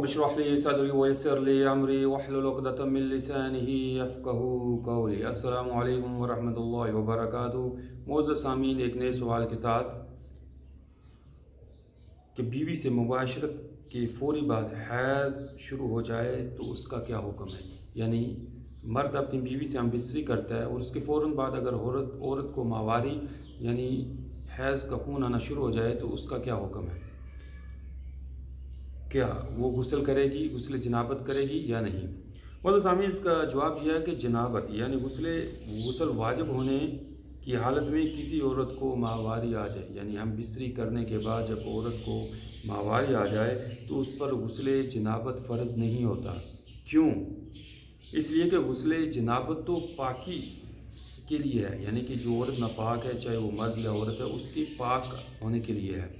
रब इश्रह ली सदरी वयस्सिर ली अमरी वहलुल उक़दतम मिन लिसानिही यफ़क़हू क़ौली। अस्सलामु अलैकुम वरहमतुल्लाहि वबरकातुहू। मोअज़्ज़ज़ सामीन, एक नए सवाल के साथ कि बीवी से मुबाशरत के फ़ौरी बाद हैज़ शुरू हो जाए तो उसका क्या हुक्म है। यानी मर्द अपनी बीवी से हम बिस्तरी करता है और उसके फ़ौरन बाद अगर औरत को माहवारी यानी हैज़ का खून आना शुरू हो जाए तो उसका क्या हुक्म है। क्या वो गुस्ल करेगी, गुस्ल जनाबत करेगी या नहीं। मतलब सामी इसका जवाब यह है कि जनाबत यानी गुस्ल वाजिब होने की हालत में किसी औरत को माहवारी आ जाए, यानी हम बिस्तरी करने के बाद जब औरत को माहवारी आ जाए तो उस पर गुस्ल जनाबत फ़र्ज़ नहीं होता। क्यों? इसलिए कि गुस्ल जनाबत तो पाकी के लिए है, यानी कि जो औरत नापाक है, चाहे वो मर्द या औरत है, उसके पाक होने के लिए है।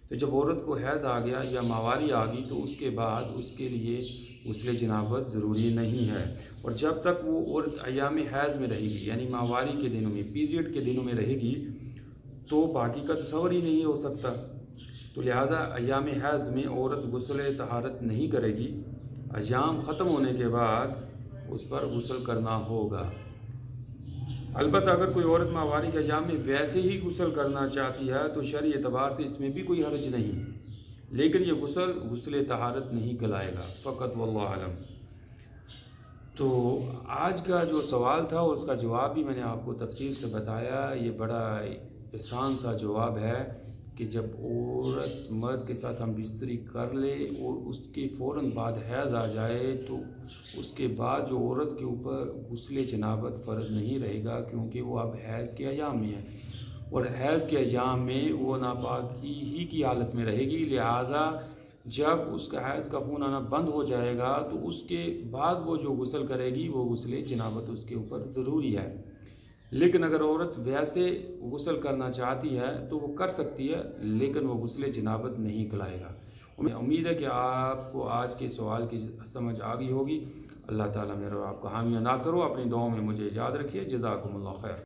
तो जब औरत को हैद आ गया या माहवारी आ गई तो उसके बाद उसके लिए गुस्ल जनाबत ज़रूरी नहीं है। और जब तक वो औरत अयाम हैज़ में रहेगी, यानी माहवारी के दिनों में, पीरियड के दिनों में रहेगी, तो बाकी का तसव्वुर ही नहीं हो सकता। तो लिहाजा अयाम हैज़ में औरत गुस्ल तहारत नहीं करेगी। अयाम ख़त्म होने के बाद उस पर गुस्ल करना होगा। अलबत्ता अगर कोई औरत माहवारी के अयाम में वैसे ही गुस्ल करना चाहती है तो शरई एतबार से इसमें भी कोई हर्ज नहीं, लेकिन ये गुस्ल तहारत नहीं कहलाएगा। फ़कत वल्लाहु आलम। तो आज का जो सवाल था और उसका जवाब भी मैंने आपको तफसील से बताया। ये बड़ा आसान सा जवाब है कि जब औरत मर्द के साथ हम बिस्तरी कर ले और उसके फ़ौरन बाद हैज़ आ जाए तो उसके बाद जो औरत के ऊपर गुस्ल जनाबत फ़र्ज़ नहीं रहेगा, क्योंकि वो अब हैज़ के अयाम में है और हैज़ के अयाम में वो नापाकी ही की हालत में रहेगी। लिहाजा जब उसका हैज़ का खून आना बंद हो जाएगा तो उसके बाद वो जो गुस्ल करेगी वो गुस्ल जनाबत उसके ऊपर ज़रूरी है। लेकिन अगर औरत वैसे गुस्ल करना चाहती है तो वो कर सकती है, लेकिन वो गुस्ल जनाबत नहीं कहलाएगा। उम्मीद है कि आपको आज के सवाल की समझ आ गई होगी। अल्लाह ताला मेरा आपका हामी नासर हो। अपनी दुआओं में मुझे याद रखिए। जज़ाकुमुल्लाह खैर।